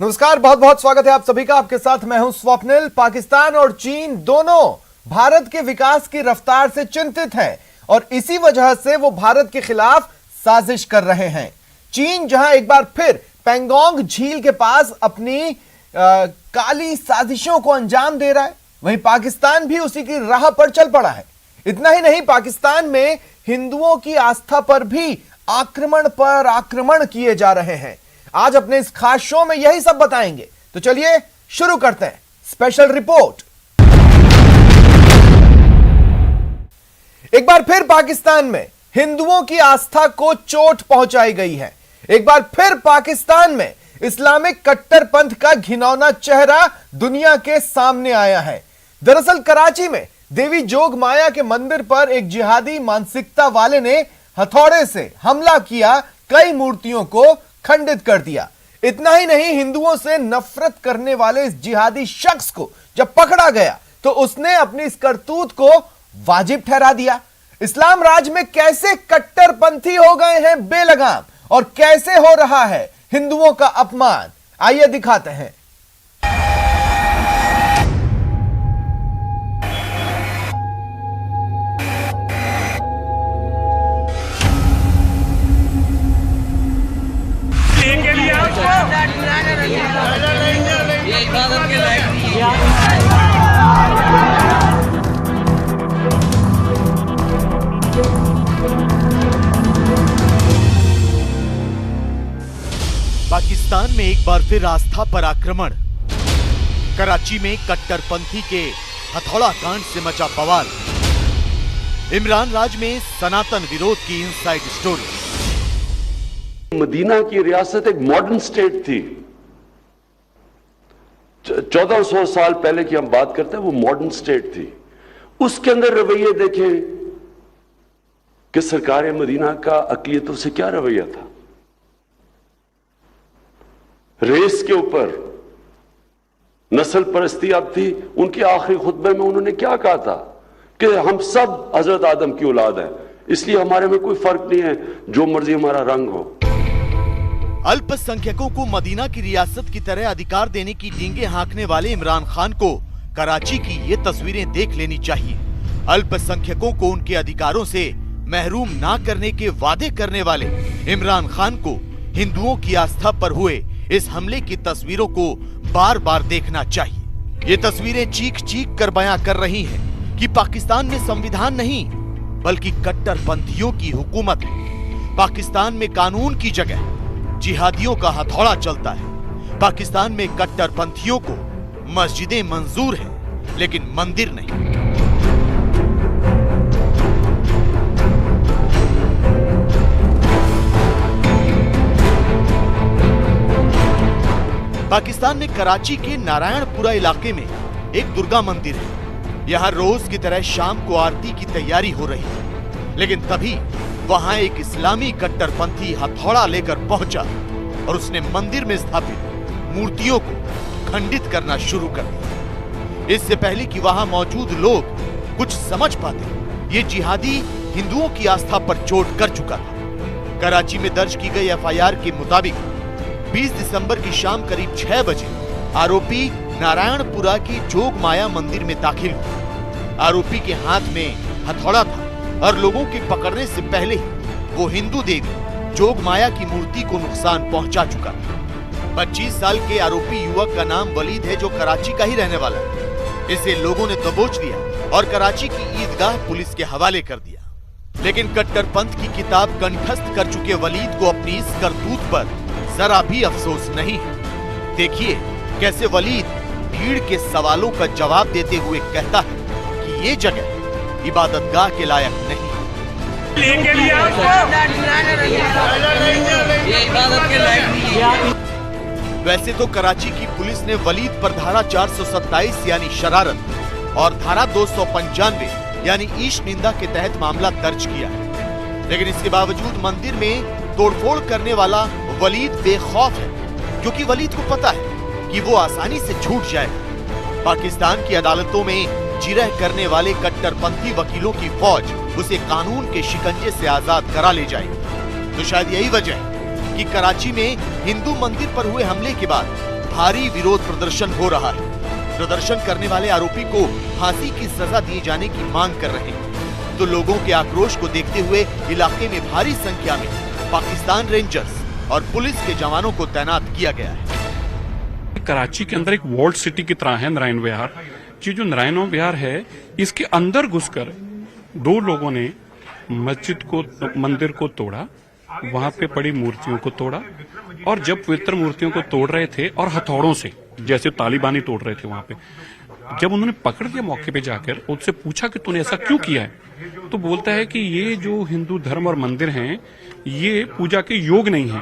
नमस्कार, बहुत बहुत स्वागत है आप सभी का। आपके साथ मैं हूं स्वप्निल। पाकिस्तान और चीन दोनों भारत के विकास की रफ्तार से चिंतित हैं और इसी वजह से वो भारत के खिलाफ साजिश कर रहे हैं। चीन जहां एक बार फिर पैंगोंग झील के पास अपनी काली साजिशों को अंजाम दे रहा है, वहीं पाकिस्तान भी उसी की राह पर चल पड़ा है। इतना ही नहीं, पाकिस्तान में हिंदुओं की आस्था पर भी आक्रमण किए जा रहे हैं। आज अपने इस खास शो में यही सब बताएंगे, तो चलिए शुरू करते हैं स्पेशल रिपोर्ट। एक बार फिर पाकिस्तान में हिंदुओं की आस्था को चोट पहुंचाई गई है। एक बार फिर पाकिस्तान में इस्लामिक कट्टरपंथ का घिनौना चेहरा दुनिया के सामने आया है। दरअसल कराची में देवी जोग माया के मंदिर पर एक जिहादी मानसिकता वाले ने हथौड़े से हमला किया, कई मूर्तियों को खंडित कर दिया। इतना ही नहीं, हिंदुओं से नफरत करने वाले इस जिहादी शख्स को जब पकड़ा गया तो उसने अपनी इस करतूत को वाजिब ठहरा दिया। इस्लाम राज में कैसे कट्टरपंथी हो गए हैं बेलगाम और कैसे हो रहा है हिंदुओं का अपमान, आइए दिखाते हैं। पाकिस्तान में एक बार फिर आस्था पर आक्रमण। कराची में कट्टरपंथी के हथौड़ा कांड से मचा बवाल। इमरान राज में सनातन विरोध की इनसाइड स्टोरी। मदीना की रियासत एक मॉडर्न स्टेट थी। 1400 साल पहले की हम बात करते हैं, वो मॉडर्न स्टेट थी। उसके अंदर रवैये देखें कि सरकार मदीना का अक़लियतों से क्या रवैया था। रेस के ऊपर नस्ल परस्ती अब थी। उनके आखिरी खुतबे में उन्होंने क्या कहा था कि हम सब हजरत आदम की औलाद हैं, इसलिए हमारे में कोई फर्क नहीं है, जो मर्जी हमारा रंग हो। अल्पसंख्यकों को मदीना की रियासत की तरह अधिकार देने की डींगे हाँकने वाले इमरान खान को कराची की ये तस्वीरें देख लेनी चाहिए। अल्पसंख्यकों को उनके अधिकारों से महरूम ना करने के वादे करने वाले इमरान खान को हिंदुओं की आस्था पर हुए इस हमले की तस्वीरों को बार बार देखना चाहिए। ये तस्वीरें चीख चीख कर बयां कर रही हैं कि पाकिस्तान में संविधान नहीं बल्कि कट्टरपंथियों की हुकूमत है। पाकिस्तान में कानून की जगह जिहादियों का हथौड़ा चलता है। पाकिस्तान में कट्टरपंथियों को मस्जिदें मंजूर हैं लेकिन मंदिर नहीं। पाकिस्तान में कराची के नारायणपुरा इलाके में एक दुर्गा मंदिर है। यहाँ रोज की तरह शाम को आरती की तैयारी हो रही है, लेकिन तभी वहां एक इस्लामी कट्टरपंथी हथौड़ा लेकर पहुंचा और उसने मंदिर में स्थापित मूर्तियों को खंडित करना शुरू कर दिया। इससे पहले कि वहां मौजूद लोग कुछ समझ पाते, ये जिहादी हिंदुओं की आस्था पर चोट कर चुका था। कराची में दर्ज की गई एफआईआर के मुताबिक 20 दिसंबर की शाम करीब 6 बजे आरोपी नारायणपुरा की जोग माया मंदिर में दाखिल हुआ। आरोपी के हाथ में हथौड़ा था और लोगों के पकड़ने से पहले ही वो हिंदू देवी जोग माया की मूर्ति को नुकसान पहुंचा चुका था। 25 साल के आरोपी युवक का नाम वलीद है, जो कराची का ही रहने वाला है। इसे लोगों ने दबोच लिया और कराची की ईदगाह पुलिस के हवाले कर दिया। लेकिन कट्टरपंथ की किताब कंठस्थ कर चुके वलीद को अपनी इस करतूत पर जरा भी अफसोस नहीं है। देखिए कैसे वलीद भीड़ के सवालों का जवाब देते हुए कहता है कि ये जगह इबादतगाह के लायक नहीं। वैसे तो कराची की पुलिस ने वलीद पर धारा 427 यानी शरारत और धारा 295 यानी ईश निंदा के तहत मामला दर्ज किया है, लेकिन इसके बावजूद मंदिर में तोड़फोड़ करने वाला वलीद बेखौफ है, क्योंकि वलीद को पता है कि वो आसानी से छूट जाएगा। पाकिस्तान की अदालतों में जिरह करने वाले कट्टरपंथी वकीलों की फौज उसे कानून के शिकंजे से आजाद करा ले जाएगी। तो शायद यही वजह है कि कराची में हिंदू मंदिर पर हुए हमले के बाद भारी विरोध प्रदर्शन हो रहा है। प्रदर्शन करने वाले आरोपी को फांसी की सजा दिए जाने की मांग कर रहे हैं। तो लोगों के आक्रोश को देखते हुए इलाके में भारी संख्या में पाकिस्तान रेंजर्स और पुलिस के जवानों को तैनात किया गया है। कराची के अंदर एक वॉल्ड सिटी की तरह है नारायण विहार। ये जो नारायण विहार है, इसके अंदर घुसकर दो लोगों ने मंदिर को तोड़ा, वहां पे पड़ी मूर्तियों को तोड़ा, और जब पवित्र मूर्तियों को तोड़ रहे थे और हथौड़ों से जैसे तालिबानी तोड़ रहे थे, वहां पे जब उन्होंने पकड़ लिया मौके पे जाकर, उससे पूछा कि तूने ऐसा क्यों किया है, तो बोलता है कि ये जो हिंदू धर्म और मंदिर हैं, ये पूजा के योग नहीं है,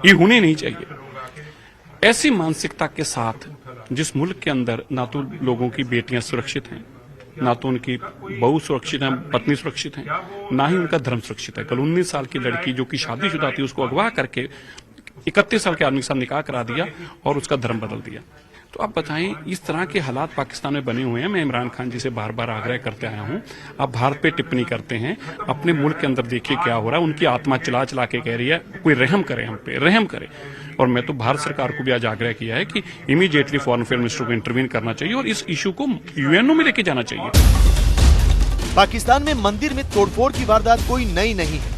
ये होने नहीं चाहिए। ऐसी मानसिकता के साथ जिस मुल्क के अंदर ना तो लोगों की बेटियां सुरक्षित हैं, ना तो उनकी बहू सुरक्षित है, पत्नी सुरक्षित है, ना ही उनका धर्म सुरक्षित है। कल 19 साल की लड़की जो कि शादीशुदा थी, उसको अगवा करके 31 साल के आदमी के साथ निकाह करा दिया और उसका धर्म बदल दिया। तो आप बताएं, इस तरह के हालात पाकिस्तान में बने हुए हैं। मैं इमरान खान जी से बार बार आग्रह करते आया हूं, आप भारत पे टिप्पणी करते हैं, अपने मुल्क के अंदर देखिए क्या हो रहा है। उनकी आत्मा चिल्ला चिल्ला के कह रही है कोई रहम करे, हम पे रहम करे। और मैं तो भारत सरकार को भी आज आग्रह किया है कि इमीडिएटली फॉरेन अफेयर मिनिस्टर को इंटरवीन करना चाहिए और इस इशू को यूएनओ में लेके जाना चाहिए। पाकिस्तान में मंदिर में तोड़फोड़ की वारदात कोई नई नहीं है।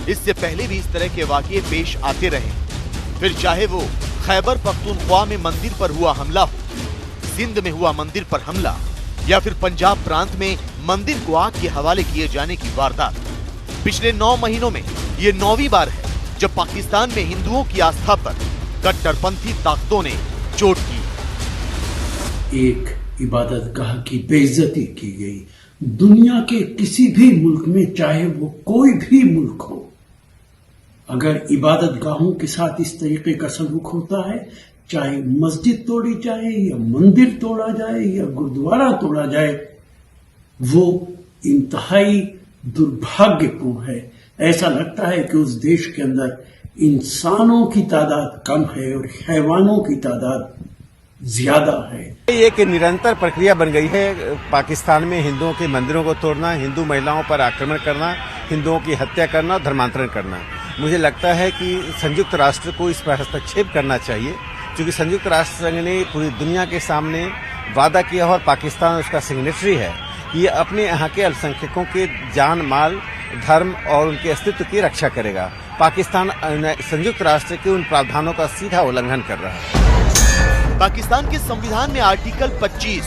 इससे पहले भी इस तरह के वाकये पेश आते रहे, फिर चाहे वो खैबर पख्तूनख्वा में मंदिर पर हुआ हमला हो, सिंध में हुआ मंदिर पर हमला, या फिर पंजाब प्रांत में मंदिर को आग के हवाले किए जाने की वारदात। पिछले 9 महीनों में ये 9वीं बार है जब पाकिस्तान में हिंदुओं की आस्था पर कट्टरपंथी ताकतों ने चोट की। एक इबादतगाह की बेइज्जती की गई। दुनिया के किसी भी मुल्क में, चाहे वो कोई भी मुल्क हो, अगर इबादतगाहों के साथ इस तरीके का सलूक होता है, चाहे मस्जिद तोड़ी जाए या मंदिर तोड़ा जाए या गुरुद्वारा तोड़ा जाए, वो इंतहाई दुर्भाग्यपूर्ण है। ऐसा लगता है कि उस देश के अंदर इंसानों की तादाद कम है और हैवानों की तादाद ज्यादा है। ये एक निरंतर प्रक्रिया बन गई है पाकिस्तान में हिंदुओं के मंदिरों को तोड़ना, हिंदू महिलाओं पर आक्रमण करना, हिंदुओं की हत्या करना और धर्मांतरण करना। मुझे लगता है कि संयुक्त राष्ट्र को इस पर हस्तक्षेप करना चाहिए, क्योंकि संयुक्त राष्ट्र संघ ने पूरी दुनिया के सामने वादा किया और पाकिस्तान उसका सिग्नेटरी है कि ये अपने यहाँ के अल्पसंख्यकों के जान माल, धर्म और उनके अस्तित्व की रक्षा करेगा। पाकिस्तान संयुक्त राष्ट्र के उन प्रावधानों का सीधा उल्लंघन कर रहा है। पाकिस्तान के संविधान में आर्टिकल 25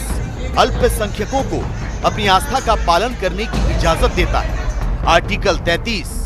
अल्पसंख्यकों को अपनी आस्था का पालन करने की इजाजत देता है। आर्टिकल 33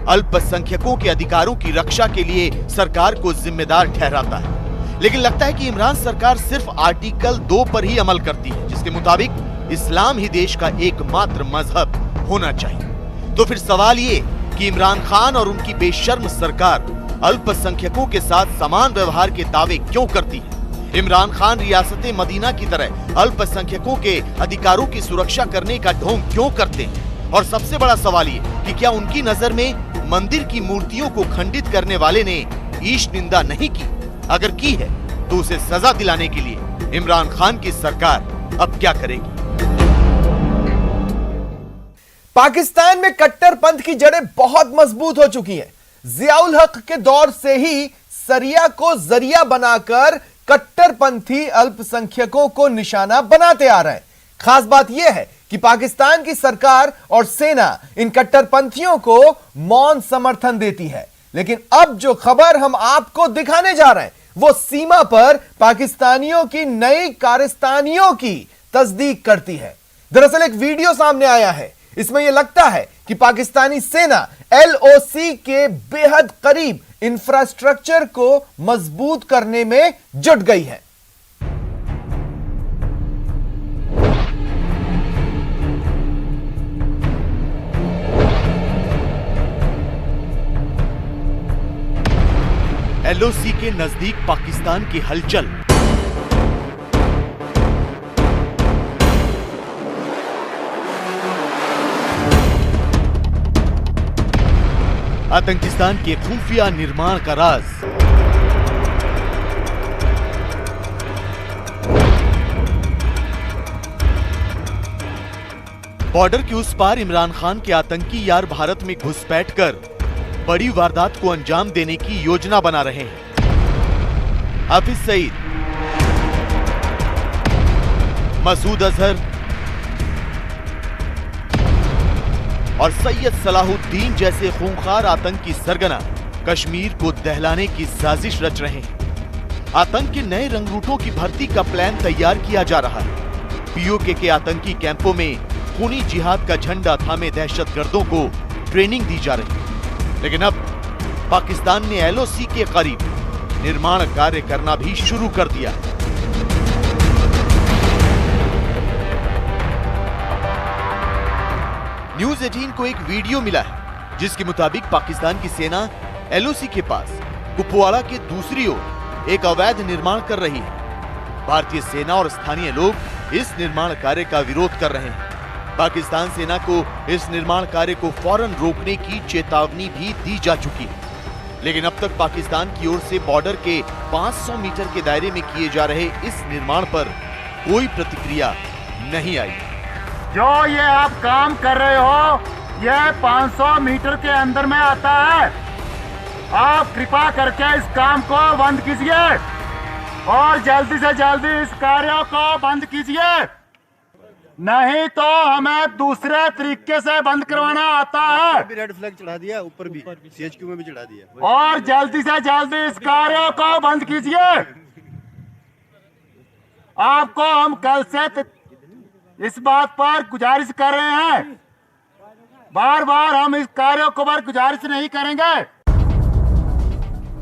अल्पसंख्यकों के अधिकारों की रक्षा के लिए सरकार को जिम्मेदार ठहराता है। लेकिन लगता है कि इमरान सरकार सिर्फ आर्टिकल 2 पर ही अमल करती है, जिसके मुताबिक इस्लाम ही देश का एकमात्र मजहब होना चाहिए। तो फिर सवाल ये कि इमरान खान और उनकी बेशर्म सरकार अल्पसंख्यकों के साथ समान व्यवहार के दावे क्यों करती है? इमरान खान रियासत मदीना की तरह अल्पसंख्यकों के अधिकारों की सुरक्षा करने का ढोंग क्यों करते हैं? और सबसे बड़ा सवाल ये कि क्या उनकी नजर में मंदिर की मूर्तियों को खंडित करने वाले ने ईश निंदा नहीं की? अगर की है तो उसे सजा दिलाने के लिए इमरान खान की सरकार अब क्या करेगी? पाकिस्तान में कट्टरपंथ की जड़ें बहुत मजबूत हो चुकी हैं। जियाउल हक के दौर से ही सरिया को जरिया बनाकर कट्टरपंथी अल्पसंख्यकों को निशाना बनाते आ रहे हैं। खास बात यह है कि पाकिस्तान की सरकार और सेना इन कट्टरपंथियों को मौन समर्थन देती है। लेकिन अब जो खबर हम आपको दिखाने जा रहे हैं, वो सीमा पर पाकिस्तानियों की नई कारस्तानियों की तस्दीक करती है। दरअसल एक वीडियो सामने आया है, इसमें यह लगता है कि पाकिस्तानी सेना LOC के बेहद करीब इंफ्रास्ट्रक्चर को मजबूत करने में जुट गई है। LOC के नजदीक पाकिस्तान की हलचल। आतंकिस्तान के खुफिया निर्माण का राज। बॉर्डर के उस पार इमरान खान के आतंकी यार भारत में घुसपैठ कर बड़ी वारदात को अंजाम देने की योजना बना रहे हैं। हाफिज सईद, मसूद अजहर और सैयद सलाहुद्दीन जैसे खूंखार आतंकी सरगना कश्मीर को दहलाने की साजिश रच रहे हैं। आतंक के नए रंगरूटों की भर्ती का प्लान तैयार किया जा रहा है। पीओके के आतंकी कैंपों में खूनी जिहाद का झंडा थामे दहशतगर्दों को ट्रेनिंग दी जा रही है। लेकिन अब पाकिस्तान ने एलओसी के करीब निर्माण कार्य करना भी शुरू कर दिया है। न्यूज 18 को एक वीडियो मिला है जिसके मुताबिक पाकिस्तान की सेना एलओसी के पास कुपवाड़ा के दूसरी ओर एक अवैध निर्माण कर रही है। भारतीय सेना और स्थानीय लोग इस निर्माण कार्य का विरोध कर रहे हैं। पाकिस्तान सेना को इस निर्माण कार्य को फौरन रोकने की चेतावनी भी दी जा चुकी है, लेकिन अब तक पाकिस्तान की ओर से बॉर्डर के 500 मीटर के दायरे में किए जा रहे इस निर्माण पर कोई प्रतिक्रिया नहीं आई। जो ये आप काम कर रहे हो यह 500 मीटर के अंदर में आता है। आप कृपा करके इस काम को बंद कीजिए और जल्दी से जल्दी इस कार्य को बंद कीजिए, नहीं तो हमें दूसरे तरीके से बंद करवाना आता है। भी रेड फ्लैग चढ़ा दिया, ऊपर भी सीएचक्यू में भी चढ़ा दिया। और जल्दी से जल्दी इस कार्य को बंद कीजिए। आपको हम कल से इस बात पर गुजारिश कर रहे हैं, बार बार हम इस कार्य को पर गुजारिश नहीं करेंगे।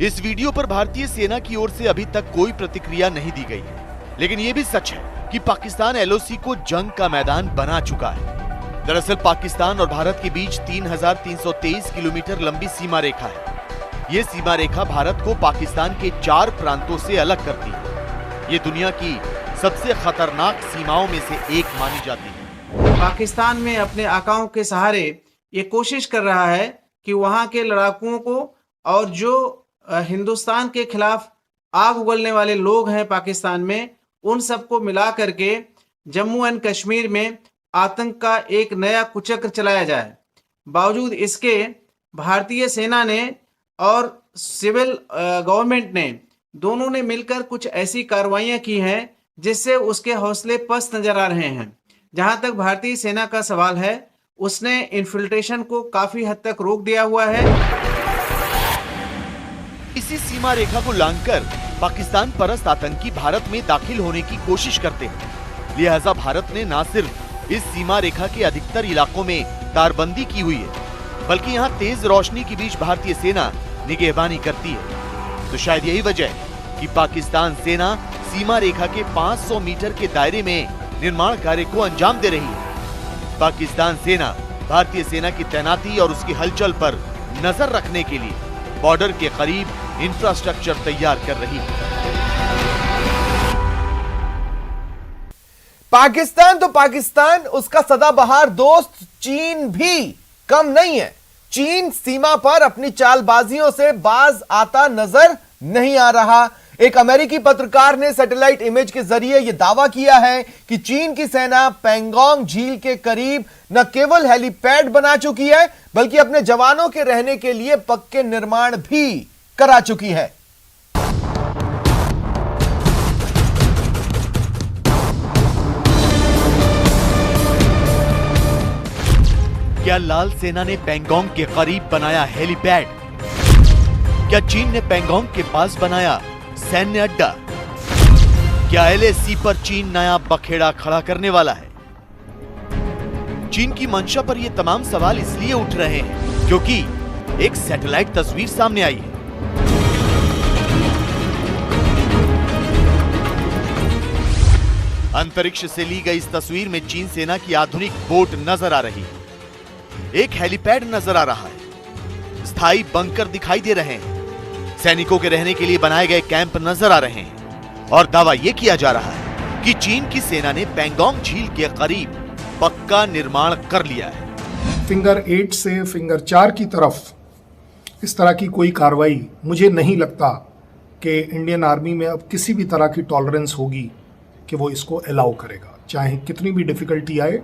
इस वीडियो पर भारतीय सेना की ओर से अभी तक कोई प्रतिक्रिया नहीं दी गई है, लेकिन यह भी सच है कि पाकिस्तान एलओसी को जंग का मैदान बना चुका है। दरअसल पाकिस्तान और भारत के बीच 3,323 किलोमीटर लंबी सीमा रेखा है। ये सीमा रेखा भारत को पाकिस्तान के 4 प्रांतों से अलग करती है। ये दुनिया की सबसे खतरनाक सीमाओं में से एक मानी जाती है। पाकिस्तान में अपने आकाओं के सहारे ये कोशिश कर रहा है कि वहाँ के लड़ाकुओं को और जो हिंदुस्तान के खिलाफ आग उगलने वाले लोग हैं पाकिस्तान में, उन सबको मिला करके जम्मू एंड कश्मीर में आतंक का एक नया कुचक्र चलाया जाए। बावजूद इसके भारतीय सेना ने और सिविल गवर्नमेंट ने दोनों ने मिलकर कुछ ऐसी कार्रवाइयां की हैं जिससे उसके हौसले पस्त नजर आ रहे हैं। जहां तक भारतीय सेना का सवाल है, उसने इन्फिल्ट्रेशन को काफी हद तक रोक दिया हुआ है। इसी सीमा रेखा को लांघकर पाकिस्तान परस्त आतंकी भारत में दाखिल होने की कोशिश करते हैं। लिहाजा भारत ने न सिर्फ इस सीमा रेखा के अधिकतर इलाकों में तारबंदी की हुई है, बल्कि यहाँ तेज रोशनी के बीच भारतीय सेना निगहबानी करती है। तो शायद यही वजह है कि पाकिस्तान सेना सीमा रेखा के 500 मीटर के दायरे में निर्माण कार्य को अंजाम दे रही है। पाकिस्तान सेना भारतीय सेना की तैनाती और उसकी हलचल पर नजर रखने के लिए बॉर्डर के करीब इंफ्रास्ट्रक्चर तैयार कर रही है। पाकिस्तान तो पाकिस्तान, उसका सदाबहार दोस्त चीन भी कम नहीं है। चीन सीमा पर अपनी चालबाजियों से बाज आता नजर नहीं आ रहा। एक अमेरिकी पत्रकार ने सैटेलाइट इमेज के जरिए यह दावा किया है कि चीन की सेना पेंगोंग झील के करीब न केवल हेलीपैड बना चुकी है, बल्कि अपने जवानों के रहने के लिए पक्के निर्माण भी करा चुकी है। क्या लाल सेना ने पेंगोंग के करीब बनाया हेलीपैड? क्या चीन ने पेंगोंग के पास बनाया सैन्य अड्डा? क्या एलएसी पर चीन नया बखेड़ा खड़ा करने वाला है? चीन की मंशा पर ये तमाम सवाल इसलिए उठ रहे हैं क्योंकि एक सैटेलाइट तस्वीर सामने आई है। अंतरिक्ष से ली गई इस तस्वीर में चीन सेना की आधुनिक बोट नजर आ रही है। एक हेलीपैड नजर आ रहा है। स्थायी बंकर दिखाई दे रहे हैं। सैनिकों के रहने के लिए बनाए गए कैंप नजर आ रहे हैं और दावा यह किया जा रहा है कि चीन की सेना ने पेंगोंग झील के करीब पक्का निर्माण कर लिया है। फिंगर 8 से फिंगर 4 की तरफ इस तरह की कोई कार्रवाई मुझे नहीं लगता कि इंडियन आर्मी में अब किसी भी तरह की टॉलरेंस होगी कि वो इसको अलाउ करेगा, चाहे कितनी भी डिफिकल्टी आए।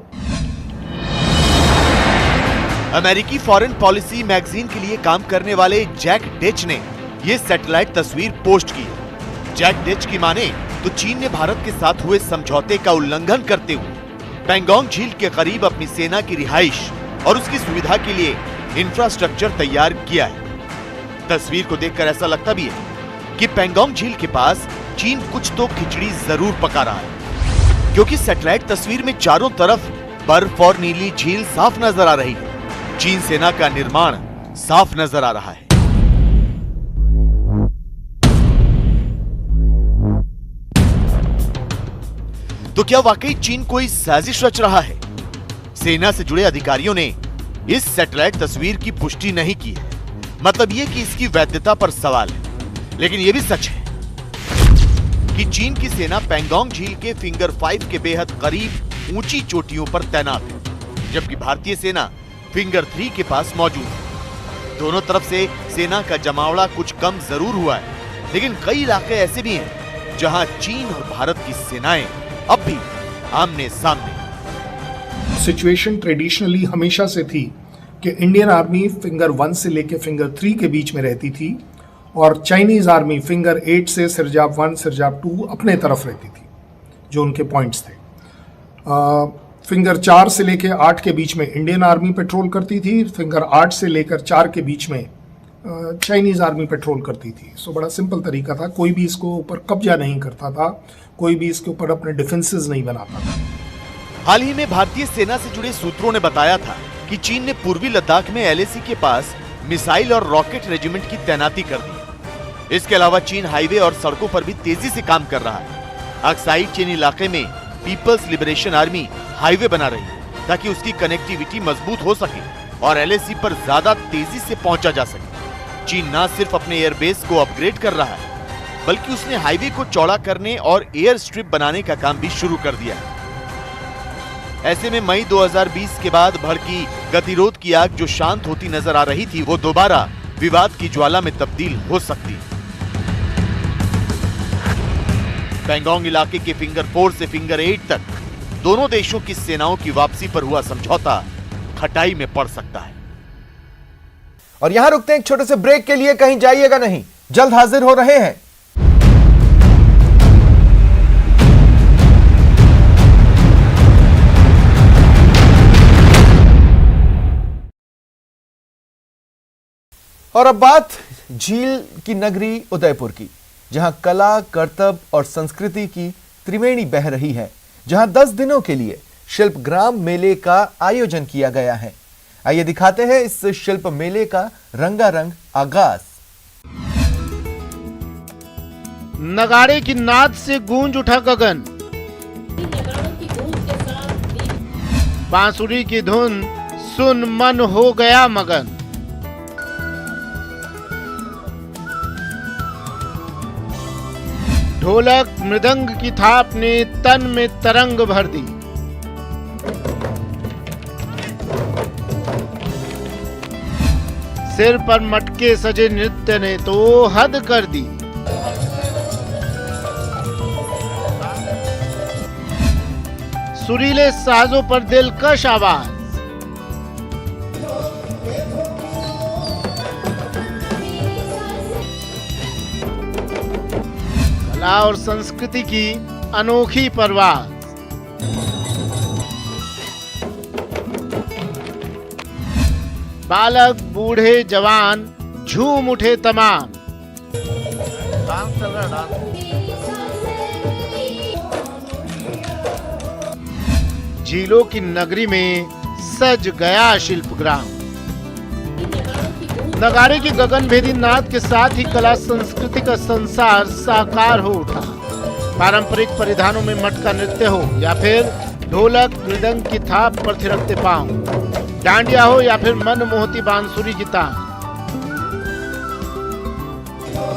अमेरिकी फॉरेन पॉलिसी मैगजीन के लिए काम करने वाले जैक डेच ने यह सैटेलाइट तस्वीर पोस्ट की है। जैक डेच की माने तो चीन ने भारत के साथ हुए समझौते का उल्लंघन करते हुए पैंगोंग झील के करीब अपनी सेना की रिहाइश और उसकी सुविधा के लिए इंफ्रास्ट्रक्चर तैयार किया है। तस्वीर को देखकर ऐसा लगता भी है कि पैंगोंग झील के पास चीन कुछ तो खिचड़ी जरूर पका रहा है, क्योंकि सैटेलाइट तस्वीर में चारों तरफ बर्फ और नीली झील साफ नजर आ रही है। चीन सेना का निर्माण साफ नजर आ रहा है। तो क्या वाकई चीन कोई साजिश रच रहा है? सेना से जुड़े अधिकारियों ने इस सैटेलाइट तस्वीर की पुष्टि नहीं की है। मतलब ये कि इसकी वैधता पर सवाल है। लेकिन यह भी सच है कि चीन की सेना पैंगोंग झील के फिंगर 5 के बेहद करीब ऊंची चोटियों पर तैनात है, जबकि भारतीय सेना फिंगर 3 के पास मौजूद है। दोनों तरफ से सेना का जमावड़ा कुछ कम जरूर हुआ है, लेकिन कई इलाके ऐसे भी हैं जहां चीन और भारत की सेनाएं अब भी आमने सामने। सिचुएशन ट्रेडिशनली हमेशा से थी कि इंडियन आर्मी फिंगर 1 से लेकर फिंगर 3 के बीच में रहती थी और चाइनीज आर्मी फिंगर 8 से सिरजाब 1 सिरजाब 2 अपने तरफ रहती थी, जो उनके पॉइंट्स थे। फिंगर 4 से लेकर 8 के बीच में इंडियन आर्मी पेट्रोल करती थी, फिंगर 8 से लेकर 4 के बीच में चाइनीज आर्मी पेट्रोल करती थी। सो बड़ा सिंपल तरीका था, कोई भी इसको ऊपर कब्जा नहीं करता था, कोई भी इसके ऊपर अपने डिफेंसेस नहीं बनाता था। हाल ही में भारतीय सेना से जुड़े सूत्रों ने बताया था कि चीन ने पूर्वी लद्दाख में LAC के पास मिसाइल और रॉकेट रेजिमेंट की तैनाती कर दी। इसके अलावा चीन हाईवे और सड़कों पर भी तेजी से काम कर रहा है। अक्साई चीन इलाके में पीपल्स लिबरेशन आर्मी हाईवे बना रही है ताकि उसकी कनेक्टिविटी मजबूत हो सके और LAC पर ज्यादा तेजी से पहुंचा जा सके। चीन न सिर्फ अपने एयरबेस को अपग्रेड कर रहा है, बल्कि उसने हाईवे को चौड़ा करने और एयर स्ट्रिप बनाने का काम भी शुरू कर दिया है। ऐसे में मई 2020 के बाद भड़की गतिरोध की आग जो शांत होती नजर आ रही थी, वो दोबारा विवाद की ज्वाला में तब्दील हो सकती है। पैंगोंग इलाके के फिंगर 4 से फिंगर 8 तक दोनों देशों की सेनाओं की वापसी पर हुआ समझौता खटाई में पड़ सकता है। और यहां रुकते हैं एक छोटे से ब्रेक के लिए, कहीं जाइएगा नहीं, जल्द हाजिर हो रहे हैं। और अब बात झील की नगरी उदयपुर की, जहां कला, कर्तव्य और संस्कृति की त्रिवेणी बह रही है, जहां 10 दिनों के लिए शिल्पग्राम मेले का आयोजन किया गया है। आइए दिखाते हैं इस शिल्प मेले का रंगारंग आगाज। नगाड़े की नाद से गूंज उठा गगन, बांसुरी की धुन सुन मन हो गया मगन। ढोलक मृदंग की थाप ने तन में तरंग भर दी। सिर पर मटके सजे नृत्य ने तो हद कर दी। सुरीले साजों पर दिलकश आवाज, कला और संस्कृति की अनोखी परवाज। बालक बूढ़े जवान झूम उठे तमाम। डांस चल रहा है, झीलों की नगरी में सज गया शिल्पग्राम। नगाड़े की गगनभेदी नाद के साथ ही कला संस्कृति का संसार साकार हो उठा। पारंपरिक परिधानों में मटका नृत्य हो या फिर ढोलक मृदंग की थाप पर थिरकते पांव, डांडिया हो या फिर मन मोहती बांसुरी की तान।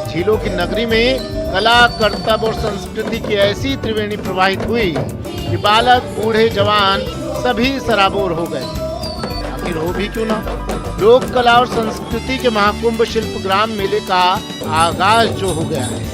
झीलों की नगरी में कला, कर्तव्य और संस्कृति की ऐसी त्रिवेणी प्रवाहित हुई कि बालक बूढ़े जवान सभी सराबोर हो गए। आखिर हो भी क्यों ना, लोक कला और संस्कृति के महाकुंभ शिल्पग्राम मेले का आगाज जो हो गया है।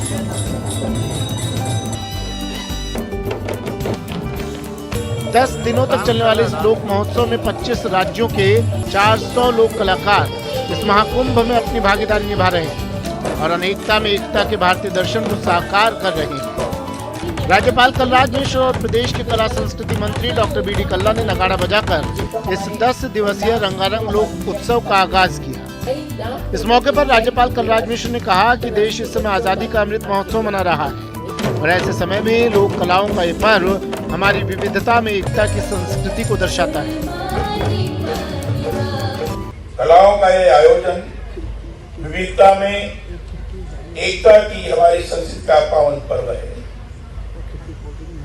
दस दिनों तक चलने वाले इस लोक महोत्सव में 25 राज्यों के 400 लोक कलाकार इस महाकुंभ में अपनी भागीदारी निभा रहे हैं। और अनेकता में एकता के भारतीय दर्शन को साकार कर रहे हैं। राज्यपाल कलराज मिश्र और प्रदेश के कला संस्कृति मंत्री डॉक्टर बी डी कल्ला ने नगाड़ा बजाकर इस 10 दिवसीय रंगारंग लोक उत्सव का आगाज किया। इस मौके पर राज्यपाल कलराज मिश्र ने कहा कि देश इस समय आजादी का अमृत महोत्सव मना रहा है और ऐसे समय में लोक कलाओं का ये पर्व हमारी विविधता में एकता की संस्कृति को दर्शाता है। कलाओं का ये आयोजन विविधता में एकता की हमारी संस्कृति का पावन पर्व है।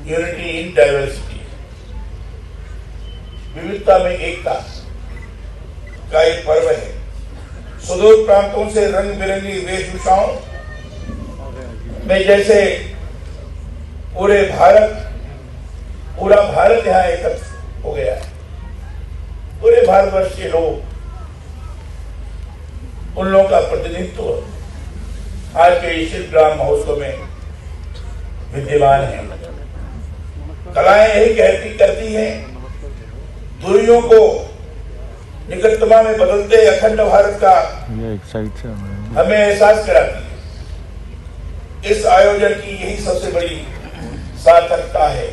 यूनिटी इन डाइवर्सिटी, विविधता में एकता का एक पर्व है। सुदूर प्रांतों से रंग बिरंगी वेशभूषाओं में जैसे पूरा भारत यहाँ एकत्र हो गया है। पूरे भारतवर्ष के लोग, उन लोगों का प्रतिनिधित्व आज के शिल्पग्राम महोत्सव में विद्यमान है। कलाएं यही करती हैं, दूरियों को निकटतमा में बदलते अखंड भारत का हमें एहसास कराती है। इस आयोजन की यही सबसे बड़ी सार्थकता है।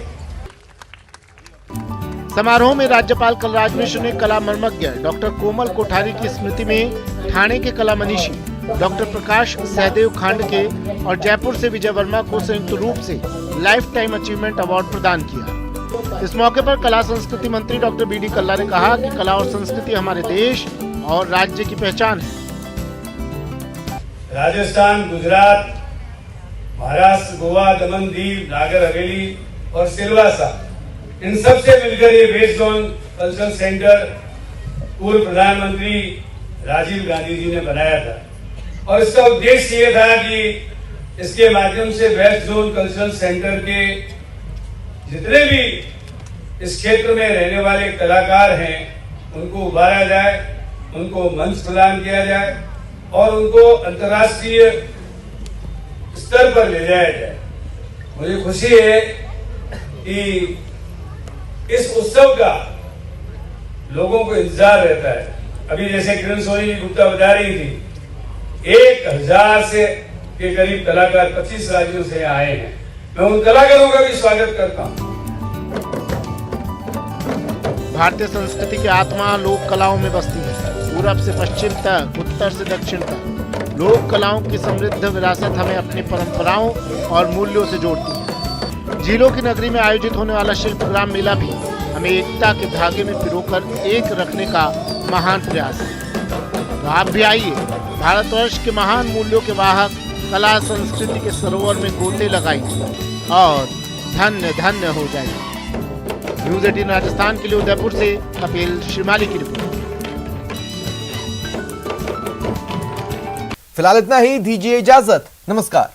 समारोह में राज्यपाल कलराज मिश्र ने कला मर्मज्ञ डॉक्टर कोमल कोठारी की स्मृति में ठाणे के कला मनीषी डॉक्टर प्रकाश सहदेव खांडके और जयपुर से विजय वर्मा को संयुक्त रूप से लाइफ टाइम अचीवमेंट अवार्ड प्रदान किया। इस मौके पर कला संस्कृति मंत्री डॉक्टर बी डी कल्ला ने कहा कि कला और संस्कृति हमारे देश और राज्य की पहचान है। राजस्थान, गुजरात, महाराष्ट्र, गोवा, दमन, दीव, नागर हवेली और सिलवासा, इन सब से मिलकर ये वेस्ट जोन कल्चरल सेंटर पूर्व प्रधानमंत्री राजीव गांधी जी ने बनाया था और इसका उद्देश्य ये था कि इसके माध्यम से वेस्ट जोन कल्चरल सेंटर के जितने भी इस क्षेत्र में रहने वाले कलाकार हैं उनको उभारा जाए, उनको मंच प्रदान किया जाए और उनको अंतर्राष्ट्रीय स्तर पर ले जाया जाए। मुझे खुशी है कि इस उत्सव का लोगों को इंतजार रहता है। अभी जैसे किरण सोनी जी गुप्ता बता रही थी, 1000 से के करीब कलाकार 25 राज्यों से आए हैं। मैं उन कलाकारों का भी स्वागत करता हूं। भारतीय संस्कृति की आत्मा लोक कलाओं में बसती है। पूरब से पश्चिम तक, उत्तर से दक्षिण तक लोक कलाओं की समृद्ध विरासत हमें अपनी परंपराओं और मूल्यों से जोड़ती है। झीलों की नगरी में आयोजित होने वाला शिल्पग्राम मेला भी हमें एकता के धागे में पिरोकर एक रखने का महान प्रयास है। तो आप भी आइए, भारतवर्ष के महान मूल्यों के वाहक कला संस्कृति के सरोवर में गोते लगाइए और धन्य धन्य हो जाइए। न्यूज़ 18 राजस्थान के लिए उदयपुर से कपिल श्रीमाली की रिपोर्ट। फिलहाल इतना ही, दीजिए इजाजत, नमस्कार।